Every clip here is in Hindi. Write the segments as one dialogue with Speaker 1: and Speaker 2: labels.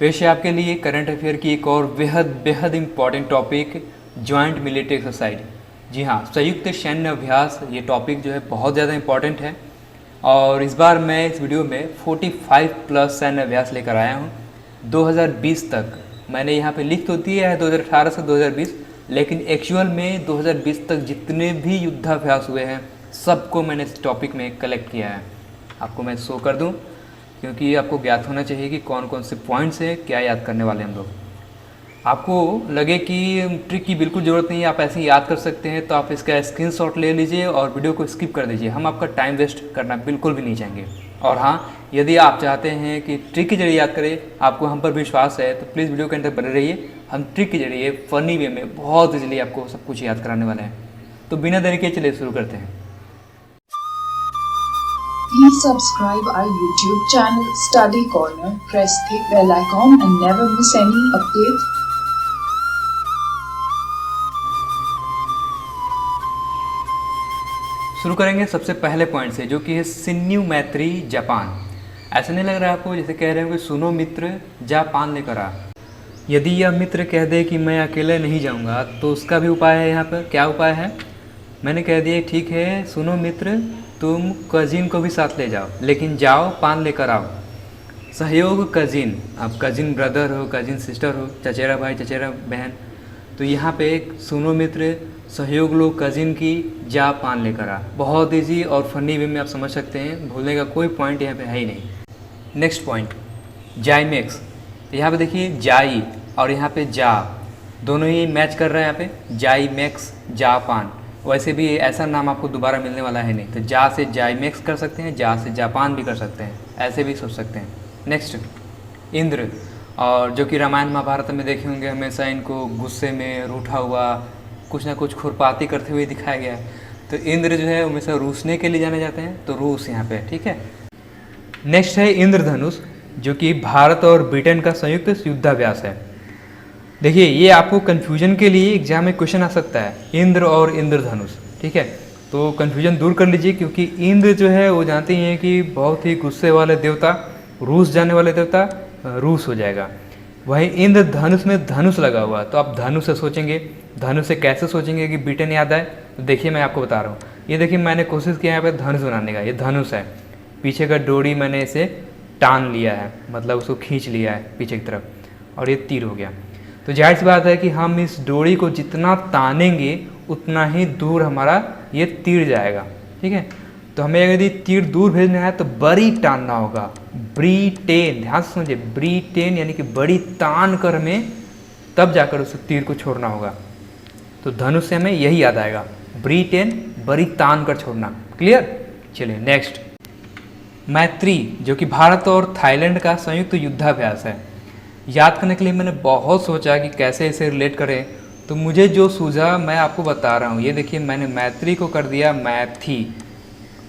Speaker 1: पेश है आपके लिए करंट अफेयर की एक और बेहद बेहद important topic, joint military exercise. जी हाँ, संयुक्त सैन्य अभ्यास। ये टॉपिक जो है बहुत ज़्यादा इम्पॉर्टेंट है और इस बार मैं इस वीडियो में 45 प्लस सैन्य अभ्यास लेकर आया हूँ 2020 तक। मैंने यहाँ पे लिख तो दिया है 2018 से 2020, लेकिन एक्चुअल में 2020 तक जितने भी युद्धाभ्यास हुए हैं सबको मैंने इस टॉपिक में कलेक्ट किया है। आपको मैं शो कर दूँ, क्योंकि आपको ज्ञात होना चाहिए कि कौन कौन से पॉइंट्स हैं, क्या याद करने वाले हम लोग। आपको लगे कि ट्रिक की बिल्कुल ज़रूरत नहीं है, आप ऐसे ही याद कर सकते हैं, तो आप इसका स्क्रीनशॉट ले लीजिए और वीडियो को स्किप कर दीजिए। हम आपका टाइम वेस्ट करना बिल्कुल भी नहीं चाहेंगे। और हाँ, यदि आप चाहते हैं कि ट्रिक के जरिए याद करें, आपको हम पर विश्वास है, तो प्लीज़ वीडियो के अंदर बने रहिए। हम ट्रिक के जरिए फ़नी वे में बहुत ईजिली आपको सब कुछ याद कराने वाले हैं। तो बिना देरी के चलिए शुरू करते हैं।
Speaker 2: Please subscribe our YouTube channel Study Corner, press the bell icon and never miss any update.
Speaker 1: शुरू करेंगे सबसे पहले पॉइंट से, जो कि है शिन्यू मैत्री जापान। ऐसा नहीं लग रहा है आपको जैसे कह रहे हो कि सुनो मित्र जापान लेकर आ। यदि यह मित्र कह दे कि मैं अकेले नहीं जाऊंगा, तो उसका भी उपाय है। यहाँ पर क्या उपाय है? मैंने कह दिया ठीक है सुनो मित्र, तुम कजिन को भी साथ ले जाओ, लेकिन जाओ पान लेकर आओ। सहयोग कजिन, आप कजिन ब्रदर हो, कजिन सिस्टर हो, चचेरा भाई चचेरा बहन, तो यहाँ पे सुनो मित्र, सहयोग लो कजिन की, जा पान लेकर आ। बहुत ईजी और फनी वे में आप समझ सकते हैं, भूलने का कोई पॉइंट यहाँ पे है ही नहीं। Next point, JIMEX. यहाँ पे देखिए जाई और यहाँ पे जा, दोनों ही मैच कर रहे हैं। यहाँ पे जाइमेक्स, जापान। वैसे भी ऐसा नाम आपको दोबारा मिलने वाला है नहीं, तो जा से जाइमेक्स कर सकते हैं, जा से जापान भी कर सकते हैं, ऐसे भी सोच सकते हैं। नेक्स्ट, इंद्र, और जो कि रामायण महाभारत में देखे होंगे, हमेशा इनको गुस्से में रूठा हुआ कुछ ना कुछ खुरपाती करते हुए दिखाया गया है। तो इंद्र जो है हमेशा रूसने के लिए जाने जाते हैं, तो रूस यहाँ पे ठीक है। नेक्स्ट है इंद्रधनुष, जो कि भारत और ब्रिटेन का संयुक्त युद्धाभ्यास है। देखिए ये आपको कन्फ्यूजन के लिए एग्जाम में क्वेश्चन आ सकता है, इंद्र और इंद्रधनुष, ठीक है। तो कन्फ्यूजन दूर कर लीजिए, क्योंकि इंद्र जो है वो जानते ही हैं कि बहुत ही गुस्से वाले देवता, रूस जाने वाले देवता, रूस हो जाएगा। वहीं इंद्रधनुष में धनुष लगा हुआ, तो आप धनुष से सोचेंगे। धनुष से कैसे सोचेंगे कि ब्रिटेन याद आए? तो देखिए मैं आपको बता रहा हूँ। ये देखिए मैंने कोशिश किया यहाँ पे धनुष बनाने का, ये धनुष है, पीछे का डोरी मैंने इसे टान लिया है, मतलब उसको खींच लिया है पीछे की तरफ, और ये तीर हो गया। तो जाहिर सी बात है कि हम इस डोरी को जितना तानेंगे उतना ही दूर हमारा ये तीर जाएगा, ठीक है। तो हमें यदि तीर दूर भेजना है तो बड़ी टानना होगा, ब्रिटेन, ध्यान से समझिए, ब्रिटेन यानी कि बड़ी तान कर हमें तब जाकर उस तीर को छोड़ना होगा। तो धनुष से हमें यही याद आएगा, ब्रिटेन, बड़ी तान कर छोड़ना। क्लियर? चलिए नेक्स्ट, मैत्री, जो कि भारत और थाईलैंड का संयुक्त युद्धाभ्यास है। याद करने के लिए मैंने बहुत सोचा कि कैसे इसे रिलेट करें, तो मुझे जो सूझा मैं आपको बता रहा हूँ। ये देखिए मैंने मैत्री को कर दिया मैथी,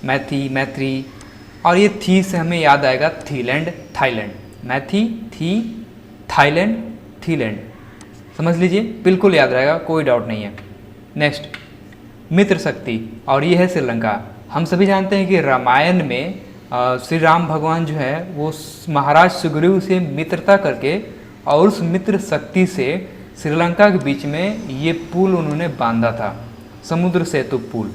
Speaker 1: मैथी मैत्री, और ये थी से हमें याद आएगा थीलैंड, थाईलैंड। मैथी, थी, थाईलैंड, थीलैंड, समझ लीजिए, बिल्कुल याद रहेगा, कोई डाउट नहीं है। नेक्स्ट, मित्र शक्ति, और ये है श्रीलंका। हम सभी जानते हैं कि रामायण में श्री राम भगवान जो है वो महाराज सुग्रीव से मित्रता करके और उस मित्र शक्ति से श्रीलंका के बीच में ये पुल उन्होंने बांधा था, समुद्र सेतु पुल,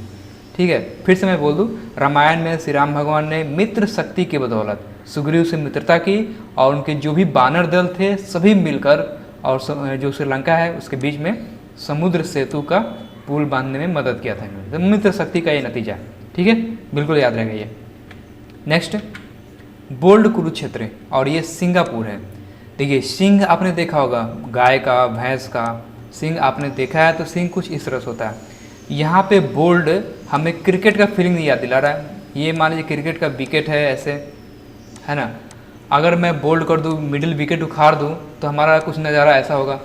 Speaker 1: ठीक है। फिर से मैं बोल दूँ, रामायण में श्री राम भगवान ने मित्र शक्ति की बदौलत सुग्रीव से मित्रता की और उनके जो भी बानर दल थे सभी मिलकर और जो श्रीलंका है उसके बीच में समुद्र सेतु का पुल बांधने में मदद किया था इन्होंने। तो मित्र शक्ति का ये नतीजा, ठीक है, बिल्कुल याद रहेगा ये। नेक्स्ट, बोल्ड कुरुक्षेत्र, और ये सिंगापुर है। देखिए सिंह आपने देखा होगा, गाय का, भैंस का सिंह आपने देखा है, तो सिंह कुछ इस तरह से होता है। यहाँ पे बोल्ड हमें क्रिकेट का फीलिंग याद दिला रहा है। ये मान लीजिए क्रिकेट का विकेट है ऐसे, है ना। अगर मैं बोल्ड कर दूँ, मिडिल विकेट उखाड़ दूँ, तो हमारा कुछ नज़ारा ऐसा होगा,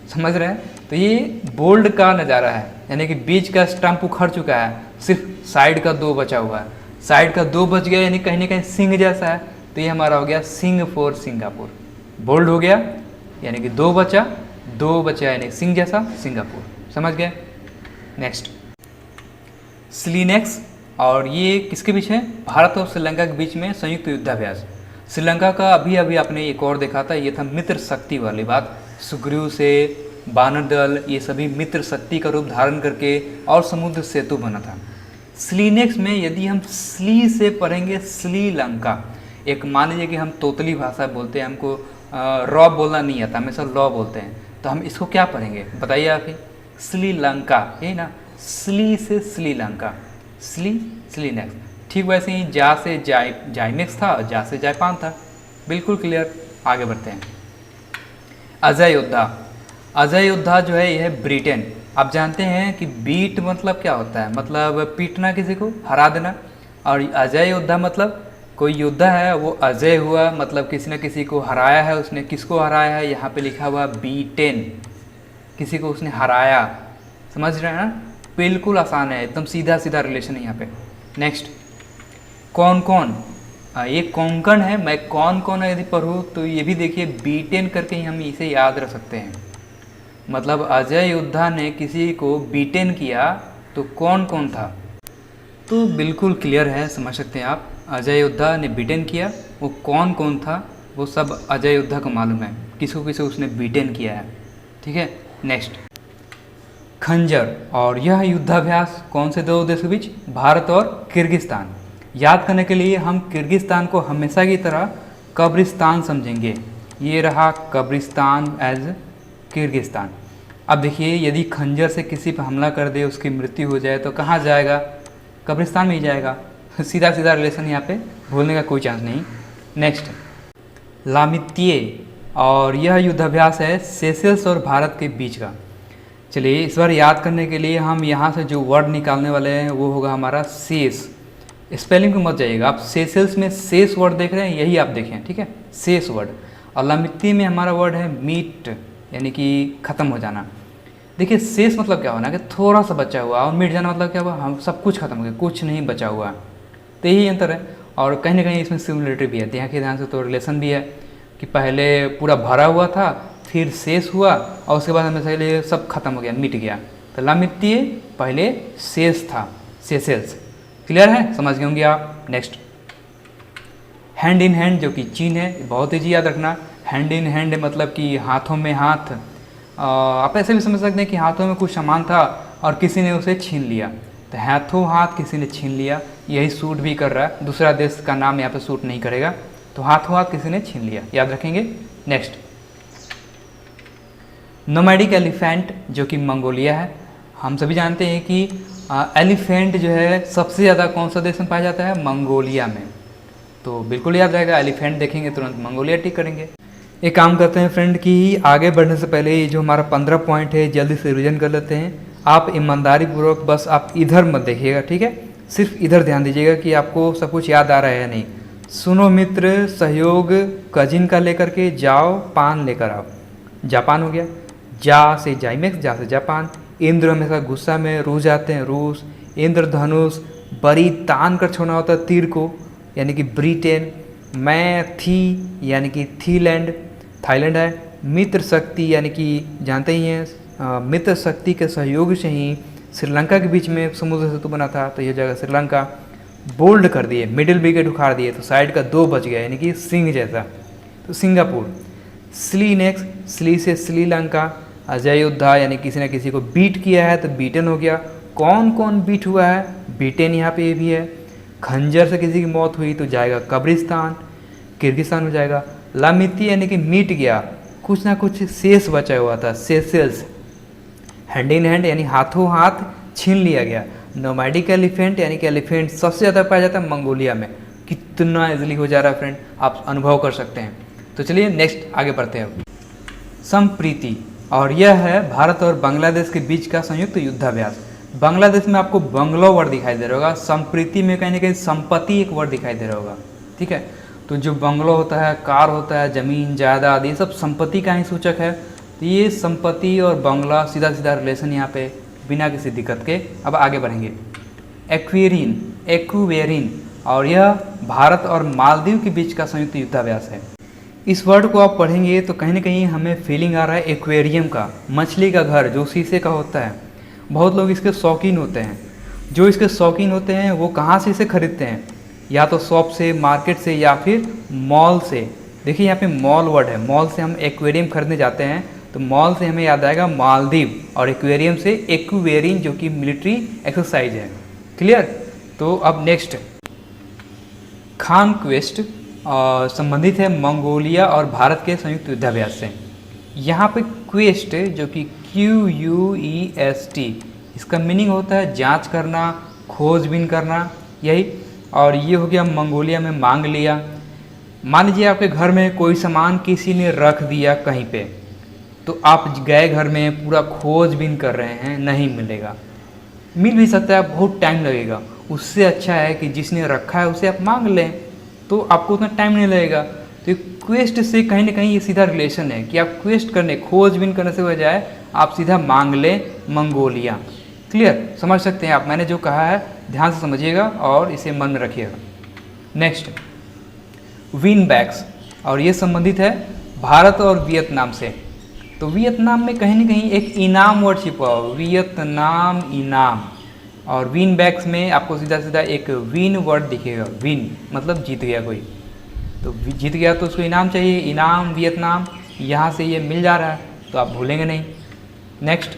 Speaker 1: समझ रहे हैं। तो ये बोल्ड का नज़ारा है, यानी कि बीच का स्टंप उखड़ चुका है, सिर्फ साइड का 2 बचा हुआ है। साइड का 2 बच गया, यानी कहीं ना कहीं सिंह जैसा है, तो ये हमारा हो गया सिंह फॉर सिंगापुर। बोल्ड हो गया यानी कि 2 बचा, 2 बचा यानी सिंह जैसा, सिंगापुर, समझ गए। नेक्स्ट, स्लीनेक्स, और ये किसके बीच है? भारत और श्रीलंका के बीच में संयुक्त युद्धाभ्यास। श्रीलंका का अभी अभी आपने एक और देखा था, ये था मित्र शक्ति वाली बात। सुग्रीव से बानर दल ये सभी मित्र शक्ति का रूप धारण करके और समुद्र सेतु बना था। स्लीनेक्स में यदि हम स्ली से पढ़ेंगे श्रीलंका, एक मान लीजिए कि हम तोतली भाषा बोलते हैं, हमको रॉ बोलना नहीं आता, हमेशा लॉ बोलते हैं, तो हम इसको क्या पढ़ेंगे बताइए आप ही? श्रीलंका, यही ना, स्ली से श्रीलंका, स्लीनेक्स। ठीक वैसे ही जा से जाइनेक्स था, जा से जापान था। बिल्कुल क्लियर। आगे बढ़ते हैं। अजय योद्धा, अजय योद्धा जो है यह है ब्रिटेन। आप जानते हैं कि बीट मतलब क्या होता है, मतलब पीटना, किसी को हरा देना। और अजय योद्धा मतलब कोई योद्धा है वो अजय हुआ, मतलब किसी न किसी को हराया है उसने। किसको हराया है? यहाँ पे लिखा हुआ बीटेन, किसी को उसने हराया। समझ रहे हैं ना? बिल्कुल आसान है, एकदम सीधा सीधा रिलेशन है यहाँ पे। नेक्स्ट, कौन कौन, ये कोंकण है। मैं कौन कौन यदि पढ़ूँ तो ये भी देखिए बीटेन करके ही हम इसे याद रख सकते हैं। मतलब अजय योद्धा ने किसी को बीटेन किया तो कौन कौन था? तो बिल्कुल क्लियर है, समझ सकते हैं आप। अजय योद्धा ने बीटेन किया, वो कौन कौन था वो सब अजय योद्धा को मालूम है, किसको किसको उसने बीटेन किया है। ठीक है। नेक्स्ट, खंजर। और यह युद्धाभ्यास कौन से दो देशों के बीच? भारत और किर्गिस्तान। याद करने के लिए हम किर्गिस्तान को हमेशा की तरह कब्रिस्तान समझेंगे। ये रहा कब्रिस्तान एज किर्गिस्तान। अब देखिए, यदि खंजर से किसी पर हमला कर दे, उसकी मृत्यु हो जाए तो कहाँ जाएगा? कब्रिस्तान में ही जाएगा। सीधा सीधा रिलेशन, यहाँ पे भूलने का कोई चांस नहीं। नेक्स्ट, लामित्ये। और यह युद्धाभ्यास है सेशेल्स और भारत के बीच का। चलिए, इस बार याद करने के लिए हम यहाँ से जो वर्ड निकालने वाले हैं वो होगा हमारा शेष। स्पेलिंग को मत जाइएगा आप, सेशेल्स में शेष वर्ड देख रहे हैं, यही आप देखें। ठीक है, शेष वर्ड। और लामित्ये में हमारा वर्ड है मीट, यानी कि ख़त्म हो जाना। देखिए, शेष मतलब क्या होना कि थोड़ा सा बचा हुआ, और मिट जाना मतलब क्या हुआ? हम सब कुछ खत्म हो गया, कुछ नहीं बचा हुआ। तो यही अंतर है। और कहीं ना कहीं इसमें सिमिलरिटी भी है, यहाँ के ध्यान से तो रिलेशन भी है कि पहले पूरा भरा हुआ था, फिर शेष हुआ, और उसके बाद हमें पहले सब खत्म हो गया, मिट गया। तो लामित्ये पहले शेष था, सेशेल्स। क्लियर है? समझ गए होंगे आप। नेक्स्ट, हैंड इन हैंड, जो कि चीन है। बहुत ईजी याद रखना। हैंड इन हैंड मतलब कि हाथों में हाथ। आप ऐसे भी समझ सकते हैं कि हाथों में कुछ सामान था और किसी ने उसे छीन लिया, तो हाथों हाथ किसी ने छीन लिया। यही सूट भी कर रहा है, दूसरा देश का नाम यहाँ पे सूट नहीं करेगा। तो हाथों हाथ किसी ने छीन लिया, याद रखेंगे। नेक्स्ट, नोमैडिक एलिफेंट, जो कि मंगोलिया है। हम सभी जानते हैं कि एलिफेंट जो है सबसे ज़्यादा कौन सा देश में पाया जाता है? मंगोलिया में। तो बिल्कुल याद रहेगा, एलिफेंट देखेंगे तुरंत मंगोलिया टिक करेंगे। एक काम करते हैं फ्रेंड कि आगे बढ़ने से पहले ये जो हमारा 15 पॉइंट है जल्दी से रिवीजन कर लेते हैं। आप ईमानदारी पूर्वक बस आप इधर मत देखिएगा, ठीक है? सिर्फ इधर ध्यान दीजिएगा कि आपको सब कुछ याद आ रहा है या नहीं। सुनो मित्र, सहयोग कजिन का लेकर के जाओ, पान लेकर आओ। जापान हो गया। जा से जाइमेक्स, जा से जापान। इंद्र हमेशा गुस्सा में, रूस जाते हैं, रूस। इंद्रधनुष, बड़ी तान कर छोड़ना होता है तीर को, यानी कि ब्रिटेन। मैं थी, यानी कि थीलैंड, थाईलैंड है। मित्र शक्ति, यानी कि जानते ही हैं, मित्र शक्ति के सहयोग से ही श्रीलंका के बीच में समुद्र सेतु बना था, तो यह जगह श्रीलंका। बोल्ड कर दिए, मिडिल विकेट उखाड़ दिए, तो साइड का 2 बच गया, यानी कि सिंह जैसा, तो सिंगापुर। स्लीनेक्स, स्ली से श्रीलंका। अजय योद्धा, यानी किसी न किसी को बीट किया है तो बीटेन हो गया। कौन कौन बीट हुआ है? बीटेन यहाँ पे भी है। खंजर से किसी की मौत हुई तो जाएगा कब्रिस्तान, किर्गिस्तान हो जाएगा। लामित्ये यानी कि मिट गया, कुछ ना कुछ शेष बचा हुआ था, सेशेल्स। हैंड इन हैंड यानी हाथों हाथ छीन लिया गया। नोमैडिक एलिफेंट यानी कि एलिफेंट सबसे ज़्यादा पाया जाता है मंगोलिया में। कितना इजीली हो जा रहा है फ्रेंड, आप अनुभव कर सकते हैं। तो चलिए नेक्स्ट आगे बढ़ते हैं। संप्रीति, और यह है भारत और बांग्लादेश के बीच का संयुक्त युद्धाभ्यास। बांग्लादेश में आपको बंगलो वर्ड दिखाई दे रहा होगा, संप्रीति में कहीं ना कहीं संपत्ति एक वर्ड दिखाई दे रहा होगा। ठीक है, तो जो बंगलो होता है, कार होता है, ज़मीन जायदाद, ये सब संपत्ति का ही सूचक है। तो ये संपत्ति और बंगला सीधा सीधा रिलेशन यहाँ पे बिना किसी दिक्कत के। अब आगे बढ़ेंगे। एक्वेरिन, एक्वेरिन, और यह भारत और मालदीव के बीच का संयुक्त युद्धाभ्यास है। इस वर्ड को आप पढ़ेंगे तो कहीं ना कहीं हमें फीलिंग आ रहा है एक्वेरियम का, मछली का घर जो शीशे का होता है। बहुत लोग इसके शौकीन होते हैं। जो इसके शौकीन होते हैं वो कहाँ से इसे खरीदते हैं? या तो शॉप से, मार्केट से या फिर मॉल से। देखिए यहाँ पे मॉल वर्ड है, मॉल से हम एक्वेरियम खरीदने जाते हैं तो मॉल से हमें याद आएगा मालदीव, और एक्वेरियम से एक्वेरिंग जो कि मिलिट्री एक्सरसाइज है। क्लियर। तो अब नेक्स्ट, खान क्वेस्ट संबंधित है मंगोलिया और भारत के संयुक्त युद्धाभ्यास से। यहाँ पे क्वेस्ट जो कि QUEST, इसका मीनिंग होता है जांच करना, खोजबीन करना, यही। और ये हो गया मंगोलिया में मांग लिया। मान लीजिए आपके घर में कोई सामान किसी ने रख दिया कहीं पे, तो आप गए घर में, पूरा खोजबीन कर रहे हैं, नहीं मिलेगा। मिल भी सकता है, बहुत टाइम लगेगा। उससे अच्छा है कि जिसने रखा है उसे आप मांग लें, तो आपको उतना टाइम नहीं लगेगा। तो क्वेस्ट से कहीं ना कहीं ये सीधा रिलेशन है कि आप क्वेस्ट करने, खोजबीन करने से बजाय आप सीधा मांग लें मंगोलिया। क्लियर, समझ सकते हैं आप। मैंने जो कहा है ध्यान से समझिएगा और इसे मन में रखिएगा। नेक्स्ट, विन बैग्स, और ये संबंधित है भारत और वियतनाम से। तो वियतनाम में कहीं ना कहीं एक इनाम वर्ड छिपा हुआ, वियतनाम इनाम, और विन बैग्स में आपको सीधा सीधा एक विन वर्ड दिखेगा। विन मतलब जीत गया कोई, तो जीत गया तो उसको इनाम चाहिए, इनाम वियतनाम, यहाँ से ये मिल जा रहा है तो आप भूलेंगे नहीं। नेक्स्ट,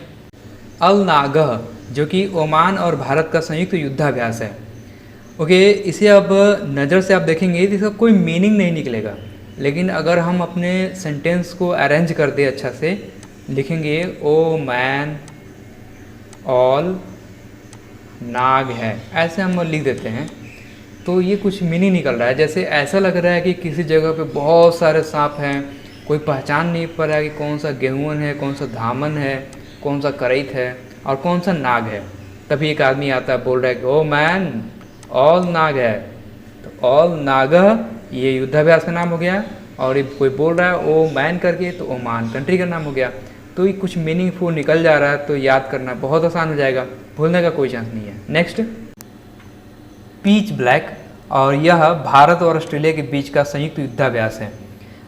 Speaker 1: अल नागह, जो कि ओमान और भारत का संयुक्त युद्धाभ्यास है। ओके, इसे अब नज़र से आप देखेंगे तो इसका कोई मीनिंग नहीं निकलेगा, लेकिन अगर हम अपने सेंटेंस को अरेंज कर दे अच्छा से, लिखेंगे ओ मैन ऑल नाग है, ऐसे हम लिख देते हैं, तो ये कुछ मीनिंग निकल रहा है। जैसे ऐसा लग रहा है कि किसी जगह पे बहुत सारे सांप हैं, कोई पहचान नहीं पा रहा है कि कौन सा गेहून है, कौन सा धामन है, कौन सा करैत है और कौन सा नाग है। तभी एक आदमी आता है, बोल रहा है कि ओ मैन ऑल नाग है, तो ऑल नागह ये युद्धाभ्यास का नाम हो गया, और ये कोई बोल रहा है ओ मैन करके, तो ओमान कंट्री का नाम हो गया। तो ये कुछ मीनिंगफुल निकल जा रहा है, तो याद करना बहुत आसान हो जाएगा, भूलने का कोई चांस नहीं है। नेक्स्ट, पीच ब्लैक, और यह भारत और ऑस्ट्रेलिया के बीच का संयुक्त युद्धाभ्यास है।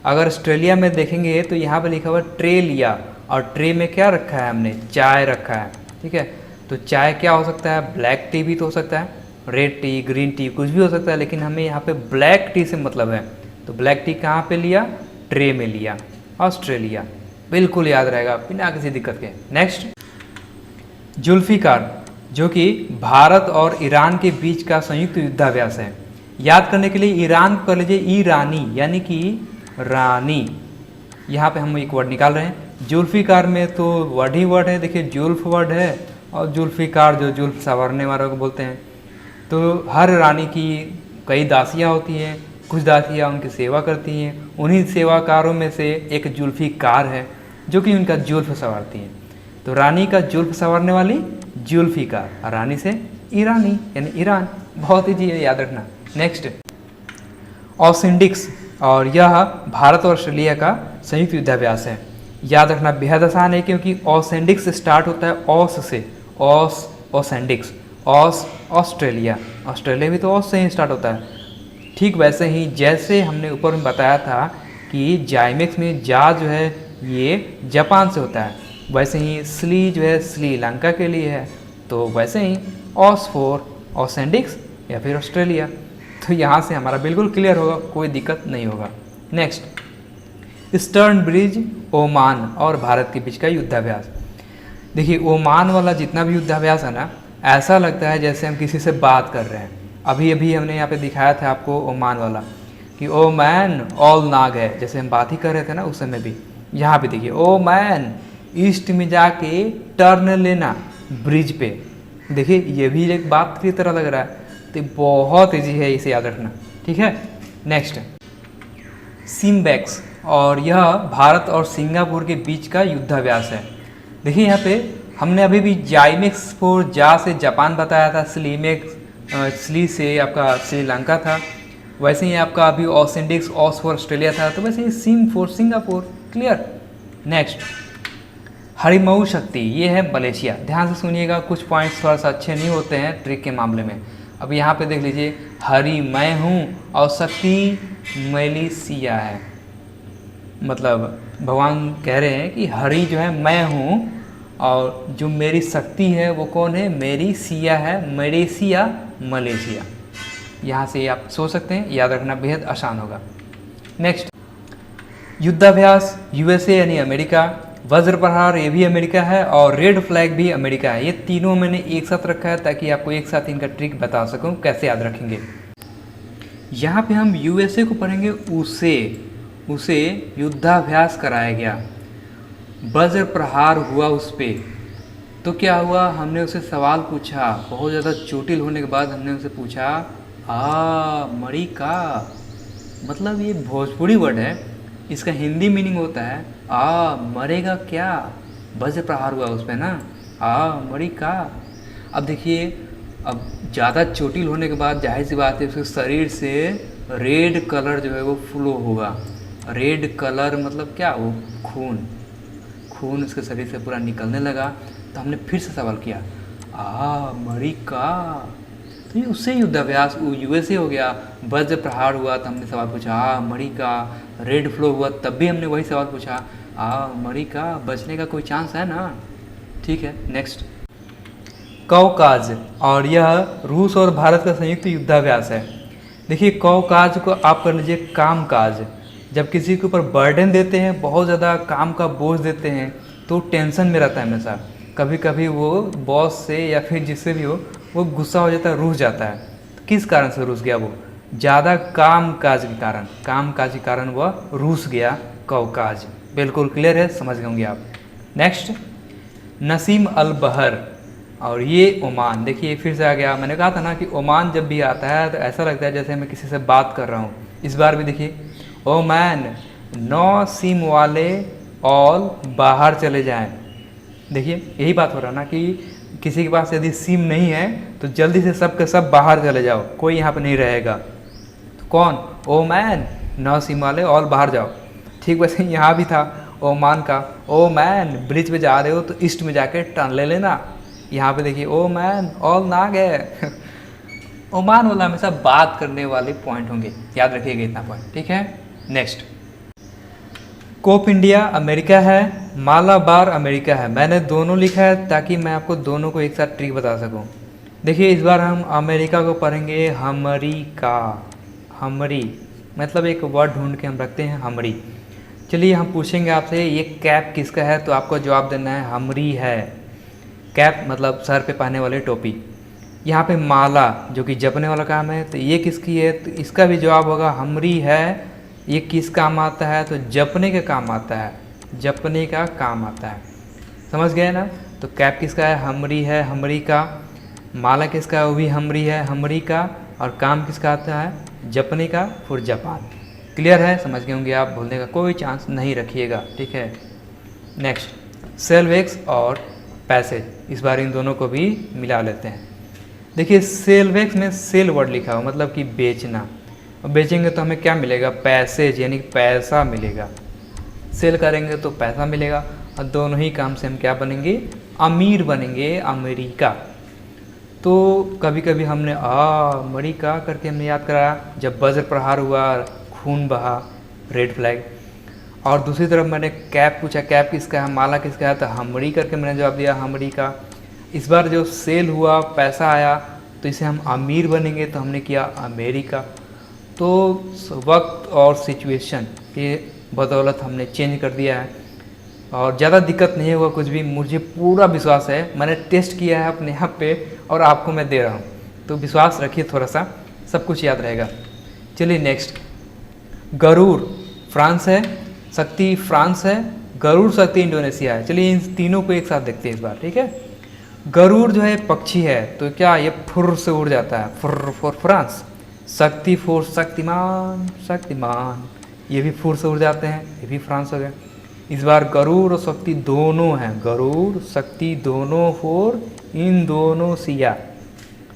Speaker 1: अगर ऑस्ट्रेलिया में देखेंगे तो यहाँ पर लिखा हुआ ट्रे लिया, और ट्रे में क्या रखा है हमने, चाय रखा है। ठीक है, तो चाय क्या हो सकता है, ब्लैक टी भी तो हो सकता है, रेड टी, ग्रीन टी, कुछ भी हो सकता है, लेकिन हमें यहाँ पे ब्लैक टी से मतलब है। तो ब्लैक टी कहाँ पे लिया, ट्रे में लिया, ऑस्ट्रेलिया। बिल्कुल याद रहेगा बिना किसी दिक्कत के। नेक्स्ट, जुल्फिकार, जो कि भारत और ईरान के बीच का संयुक्त युद्धाभ्यास है। याद करने के लिए ईरान को कर लीजिए ईरानी, यानी कि रानी। यहाँ पे हम एक वर्ड निकाल रहे हैं। जुल्फिकार में तो वर्ड ही वर्ड है, देखिए जुल्फ वर्ड है, और जुल्फिकार जो जुल्फ संवारने वालों को बोलते हैं। तो हर रानी की कई दासियाँ होती हैं, कुछ दासियाँ उनकी सेवा करती हैं, उन्हीं सेवाकारों में से एक जुल्फिकार है जो कि उनका जुल्फ संवारती हैं। तो रानी का जुल्फ संवारने वाली जुल्फिकार, रानी से ईरानी यानी ईरान। बहुत ईजी है, याद रखना। नेक्स्ट, ऑसिंडिक्स, और यह भारत और ऑस्ट्रेलिया का संयुक्त युद्धाभ्यास है। याद रखना बेहद आसान है, क्योंकि ऑसेंडिक्स स्टार्ट होता है ऑस से, ऑस ऑसेंडिक्स, ऑस ऑस्ट्रेलिया, ऑस्ट्रेलिया भी तो ऑस से ही स्टार्ट होता है। ठीक वैसे ही जैसे हमने ऊपर में बताया था कि जाइमेक्स में जा जो है ये जापान से होता है, वैसे ही स्ली जो है श्रीलंका के लिए है, तो वैसे ही ऑस फॉर ऑसेंडिक्स या फिर ऑस्ट्रेलिया। तो यहाँ से हमारा बिल्कुल क्लियर होगा, कोई दिक्कत नहीं होगा। नेक्स्ट, ईस्टर्न ब्रिज, ओमान और भारत के बीच का युद्धाभ्यास। देखिए ओमान वाला जितना भी युद्धाभ्यास है ना, ऐसा लगता है जैसे हम किसी से बात कर रहे हैं। अभी अभी हमने यहाँ पे दिखाया था आपको ओमान वाला कि ओ मैन ऑल नाग है, जैसे हम बात ही कर रहे थे ना उस समय भी। यहाँ पे देखिए ओ मैन ईस्ट में जाके टर्न लेना ब्रिज पे। देखिए ये भी एक बात की तरह लग रहा है, तो बहुत ईजी है, इसे याद रखना। ठीक है। नेक्स्ट, सिम्बैक्स, और यह भारत और सिंगापुर के बीच का युद्धाभ्यास है। देखिए यहाँ पे हमने अभी भी जाइमेक्स फॉर जा से जापान बताया था, स्ली से आपका श्रीलंका था, वैसे ही आपका अभी ऑसेंडिक्स ऑस फॉर ऑस्ट्रेलिया था, तो वैसे ही SIM for Singapore. Clear. Next, Harimau Shakti, ये है मलेशिया। ध्यान से सुनिएगा, कुछ पॉइंट्स थोड़ा सा अच्छे नहीं होते हैं ट्रिक के मामले में। अब यहाँ पे देख लीजिए, हरि मैं हूँ और शक्ति मलेशिया है। मतलब भगवान कह रहे हैं कि हरि जो है मैं हूँ, और जो मेरी शक्ति है वो कौन है, मेरी सिया है, मलेशिया मलेशिया। यहाँ से आप सोच सकते हैं, याद रखना बेहद आसान होगा। नेक्स्ट, युद्धाभ्यास यूएसए यानी अमेरिका, वज्र प्रहार ये भी अमेरिका है, और रेड फ्लैग भी अमेरिका है। ये तीनों मैंने एक साथ रखा है ताकि आपको एक साथ इनका ट्रिक बता सकूं कैसे याद रखेंगे। यहाँ पे हम यूएसए को पढ़ेंगे, उसे युद्धाभ्यास कराया गया, वज्र प्रहार हुआ उस पर। तो क्या हुआ, हमने उसे सवाल पूछा, बहुत ज़्यादा चोटिल होने के बाद हमने उसे पूछा मरी का, मतलब ये भोजपुरी वर्ड है, इसका हिंदी मीनिंग होता है मरेगा क्या, वज्र प्रहार हुआ उस पर ना, मरी का। अब देखिए, अब ज़्यादा चोटिल होने के बाद जाहिर सी बात है उसके शरीर से रेड कलर जो है वो फ्लो होगा। रेड कलर मतलब क्या, वो खून उसके शरीर से पूरा निकलने लगा। तो हमने फिर से सवाल किया मरी का, तो ये उससे युद्धाभ्यास यूएसए हो गया। वज्र प्रहार हुआ तो हमने सवाल पूछा मरी का, रेड फ्लो हुआ तब भी हमने वही सवाल पूछा मरी का, बचने का कोई चांस है ना। ठीक है, नेक्स्ट, कौकाज, और यह रूस और भारत का संयुक्त युद्धाभ्यास है। देखिए, कौकाज को आप कर लीजिए कामकाज। जब किसी के ऊपर बर्डन देते हैं, बहुत ज़्यादा काम का बोझ देते हैं, तो टेंशन में रहता है हमेशा। कभी कभी वो बॉस से या फिर जिससे भी हो वो गुस्सा हो जाता है, रूठ जाता है। तो किस कारण से रूठ गया, वो ज़्यादा काम काज के कारण वह रूठ गया, कौकाज। बिल्कुल क्लियर है, समझ गए होंगे आप। नेक्स्ट, नसीम अल बहर, और ये ओमान। देखिए फिर से आ गया, मैंने कहा था ना कि ओमान जब भी आता है तो ऐसा लगता है जैसे मैं किसी से बात कर रहा हूँ। इस बार भी देखिए, ओमान 9 सिम वाले ऑल बाहर चले जाएं। देखिए यही बात हो रहा है ना कि किसी के पास यदि सिम नहीं है तो जल्दी से सब के सब बाहर चले जाओ, कोई यहाँ पे नहीं रहेगा। तो कौन, ओमान 9 सिम वाले ऑल बाहर जाओ। ठीक वैसे यहाँ भी था ओमान का, ओमान ब्रिज पे जा रहे हो तो ईस्ट में जाके टर्न ले लेना। यहाँ पे देखिए ओमान ऑल ना गए। ओमान वाला हमेशा बात करने वाले पॉइंट होंगे, याद रखिएगा इतना पॉइंट। ठीक है, नेक्स्ट, कोप इंडिया अमेरिका है, मालाबार अमेरिका है। मैंने दोनों लिखा है ताकि मैं आपको दोनों को एक साथ ट्रिक बता सकूं। देखिए इस बार हम अमेरिका को पढ़ेंगे हमरी का। हमरी मतलब एक वर्ड ढूंढ के हम रखते हैं हमरी। चलिए हम पूछेंगे आपसे ये कैप किसका है, तो आपको जवाब देना है हमरी है। कैप मतलब सर पे पहनने वाली टोपी। यहाँ पे माला जो कि जपने वाला काम है, तो ये किसकी है, तो इसका भी जवाब होगा हमरी है। ये किस काम आता है, तो जपने का काम आता है, जपने का काम आता है। समझ गए ना। तो कैप किसका है, हमरी है, हमरी का। माला किसका है, वो भी हमरी है, हमरी का। और काम किसका आता है, जपने का, फॉर जापान। क्लियर है, समझ गए होंगे आप, भूलने का कोई चांस नहीं रखिएगा। ठीक है, नेक्स्ट, सेल्वेक्स और पैसेज, इस बार इन दोनों को भी मिला लेते हैं। देखिए सेल्वेक्स में सेल वर्ड लिखा हो मतलब कि बेचना, और बेचेंगे तो हमें क्या मिलेगा, पैसेज यानी पैसा मिलेगा। सेल करेंगे तो पैसा मिलेगा, और दोनों ही काम से हम क्या बनेंगे, अमीर बनेंगे, अमेरिका। तो कभी कभी हमने अमेरिका करके हमने याद कराया जब वज्र प्रहार हुआ, खून बहा, रेड फ्लैग। और दूसरी तरफ मैंने कैप पूछा, कैप किसका है, माला किसका है, तो हमरी करके मैंने जवाब दिया हमरी का। इस बार जो सेल हुआ, पैसा आया, तो इसे हम अमीर बनेंगे, तो हमने किया अमेरिका। तो वक्त और सिचुएशन के बदौलत हमने चेंज कर दिया है, और ज़्यादा दिक्कत नहीं हुआ कुछ भी। मुझे पूरा विश्वास है, मैंने टेस्ट किया है अपने आप पे और आपको मैं दे रहा हूँ, तो विश्वास रखिए थोड़ा सा, सब कुछ याद रहेगा। चलिए नेक्स्ट, गरुड़ फ्रांस है, शक्ति फ्रांस है, गरुड़ शक्ति इंडोनेशिया है। चलिए इन तीनों को एक साथ देखते हैं इस बार। ठीक है, गरुड़ जो है पक्षी है, तो क्या ये फुर्र से उड़ जाता है, फुर्र फॉर फ्रांस। शक्ति फॉर शक्तिमान, शक्तिमान, ये भी फुर्र से उड़ जाते हैं, ये भी फ्रांस हो गया। इस बार गरुड़ और शक्ति दोनों हैं, गरुड़ शक्ति दोनों फॉर इंडोनेशिया।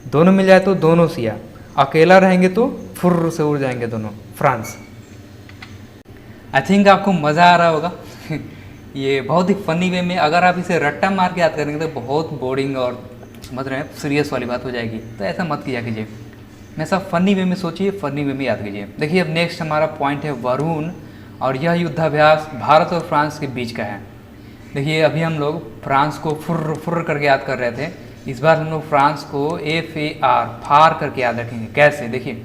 Speaker 1: दोनों मिल जाए तो दोनों सिया, अकेला रहेंगे तो फुर्र से उड़ जाएंगे दोनों, फ्रांस। आई थिंक आपको मज़ा आ रहा होगा। ये बहुत ही फनी वे में, अगर आप इसे रट्टा मार के याद करेंगे तो बहुत बोरिंग और समझ रहे हैं सीरियस वाली बात हो जाएगी, तो ऐसा मत किया कीजिए। मैं सब फनी वे में सोचिए, फनी वे में याद कीजिए। देखिए अब नेक्स्ट हमारा पॉइंट है वरुण, और यह युद्धाभ्यास भारत और फ्रांस के बीच का है। देखिए अभी हम लोग फ्रांस को फुर्र फुर्र करके याद कर रहे थे, इस बार हम लोग फ्रांस को FAR फार करके याद रखेंगे। कैसे, देखिए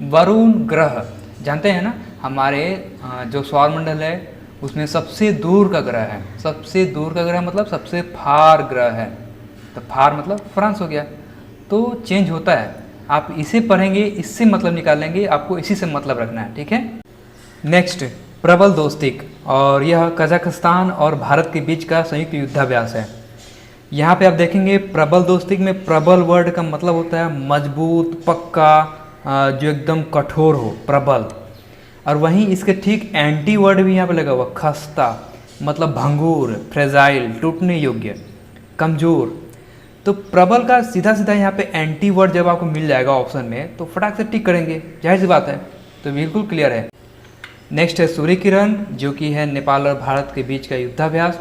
Speaker 1: वरुण ग्रह जानते हैं ना, हमारे जो सौरमंडल है उसमें सबसे दूर का ग्रह है। सबसे दूर का ग्रह मतलब सबसे फार ग्रह है, तो फार मतलब फ्रांस हो गया। तो चेंज होता है, आप इसे पढ़ेंगे, इससे मतलब निकालेंगे, आपको इसी से मतलब रखना है, ठीक है। नेक्स्ट, प्रबल दोस्तिक, और यह कजाकिस्तान और भारत के बीच का संयुक्त युद्धाभ्यास है। यहाँ पे आप देखेंगे प्रबल दोस्तिक में प्रबल वर्ड का मतलब होता है मजबूत, पक्का, जो एकदम कठोर हो, प्रबल। और वहीं इसके ठीक एंटी वर्ड भी यहाँ पे लगा हुआ, खस्ता, मतलब भंगुर, फ्रेजाइल, टूटने योग्य, कमजोर। तो प्रबल का सीधा सीधा यहाँ पे एंटी वर्ड जब आपको मिल जाएगा ऑप्शन में तो फटाक से टिक करेंगे, जाहिर सी बात है, तो बिल्कुल क्लियर है। नेक्स्ट है सूर्य किरण, जो कि है नेपाल और भारत के बीच का युद्धाभ्यास।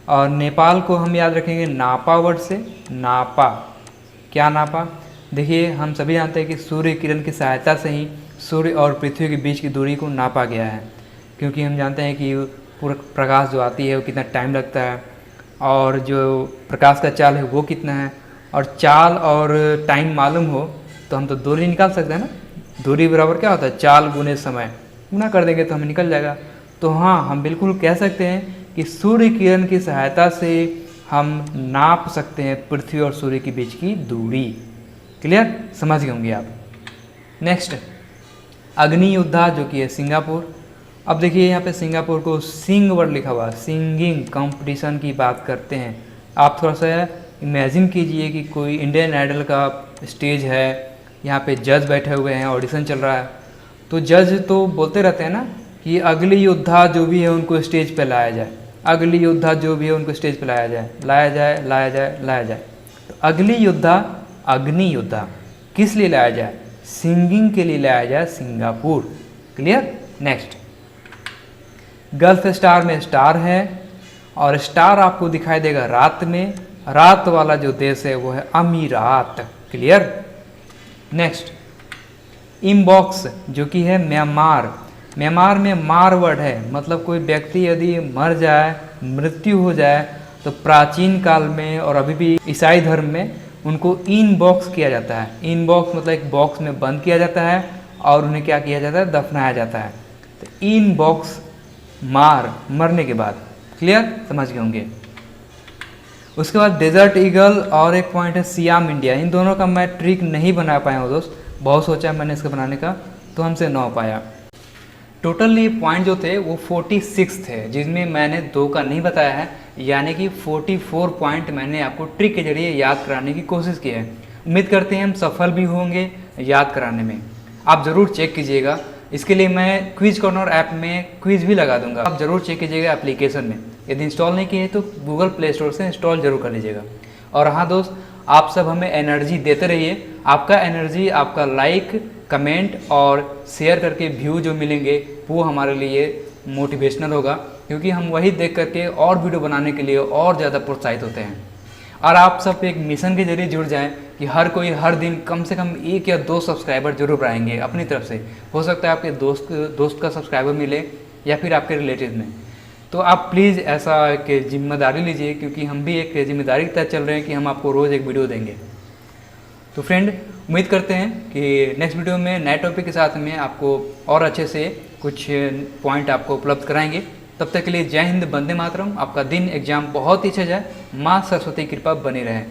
Speaker 1: और नेपाल को हम याद रखेंगे नापा वर्ड से। नापा, क्या नापा? देखिए हम सभी जानते हैं कि सूर्य किरण की सहायता से ही सूर्य और पृथ्वी के बीच की दूरी को नापा गया है, क्योंकि हम जानते हैं कि पूरा प्रकाश जो आती है वो कितना टाइम लगता है, और जो प्रकाश का चाल है वो कितना है, और चाल और टाइम मालूम हो तो हम तो दूरी निकाल सकते हैं ना। दूरी बराबर क्या होता है, चाल गुने समय, गुना कर देंगे तो हमें निकल जाएगा। तो हाँ, हम बिल्कुल कह सकते हैं कि सूर्य किरण की सहायता से हम नाप सकते हैं पृथ्वी और सूर्य के बीच की दूरी। क्लियर, समझ गए होंगे आप। नेक्स्ट, अग्नि योद्धा, जो कि है सिंगापुर। अब देखिए यहाँ पे सिंगापुर को सिंग वर्ड लिखा हुआ, सिंगिंग कंपटीशन की बात करते हैं। आप थोड़ा सा इमेजिन कीजिए कि कोई इंडियन आइडल का स्टेज है, यहाँ पे जज बैठे हुए हैं, ऑडिशन चल रहा है, तो जज तो बोलते रहते हैं ना कि अगली योद्धा जो भी है उनको स्टेज पे लाया जाए, अगली योद्धा जो भी है उनको स्टेज पे लाया जाए, लाया जाए, लाया जाए, लाया जाए। तो अगली योद्धा, अग्नि योद्धा, किस लिए लाया जाए? सिंगिंग के लिए लाया जाए, Singapore. Clear. Next, gulf star में स्टार है, और स्टार आपको दिखाई देगा रात में। रात वाला जो देश है वो है अमीरात। क्लियर। नेक्स्ट, इमबॉक्स, जो कि है म्यांमार। म्यांमार में मार वर्ड है, मतलब कोई व्यक्ति यदि मर जाए, मृत्यु हो जाए, तो प्राचीन काल में और अभी भी ईसाई धर्म में उनको इन बॉक्स किया जाता है। इन बॉक्स मतलब एक बॉक्स में बंद किया जाता है और उन्हें क्या किया जाता है, दफनाया जाता है। तो इन बॉक्स, मार, मरने के बाद। क्लियर, समझ गए होंगे। उसके बाद डेजर्ट ईगल, और एक पॉइंट है सियाम इंडिया। इन दोनों का मैं ट्रिक नहीं बना पाया हूँ दोस्त, बहुत सोचा मैंने इसका बनाने का, तो हमसे ना हो पाया। टोटल ये पॉइंट जो थे वो 46 थे, जिसमें मैंने 2 का नहीं बताया है, यानी कि 44 पॉइंट मैंने आपको ट्रिक के जरिए याद कराने की कोशिश की है। उम्मीद करते हैं हम सफल भी होंगे याद कराने में। आप ज़रूर चेक कीजिएगा, इसके लिए मैं क्विज कॉर्नर ऐप में क्विज भी लगा दूंगा, आप ज़रूर चेक कीजिएगा एप्लीकेशन में। यदि इंस्टॉल नहीं किए तो गूगल प्ले स्टोर से इंस्टॉल जरूर कर लीजिएगा। और हाँ दोस्त, आप सब हमें एनर्जी देते रहिए। आपका एनर्जी, आपका लाइक, कमेंट और शेयर करके व्यू जो मिलेंगे वो हमारे लिए मोटिवेशनल होगा, क्योंकि हम वही देख करके और वीडियो बनाने के लिए और ज़्यादा प्रोत्साहित होते हैं। और आप सब एक मिशन के जरिए जुड़ जाएं कि हर कोई हर दिन कम से कम 1 या 2 सब्सक्राइबर जरूर बढ़ाएंगे अपनी तरफ से। हो सकता है आपके दोस्त का सब्सक्राइबर मिले या फिर आपके रिलेटिव में। तो आप प्लीज़ ऐसा एक जिम्मेदारी लीजिए, क्योंकि हम भी एक जिम्मेदारी के तहत चल रहे हैं कि हम आपको रोज़ एक वीडियो देंगे। तो फ्रेंड, उम्मीद करते हैं कि नेक्स्ट वीडियो में नए टॉपिक के साथ में आपको और अच्छे से कुछ पॉइंट आपको उपलब्ध कराएंगे। तब तक के लिए जय हिंद, वंदे मातरम। आपका दिन, एग्जाम बहुत ही अच्छा जाए। माँ सरस्वती कृपा बनी रहे।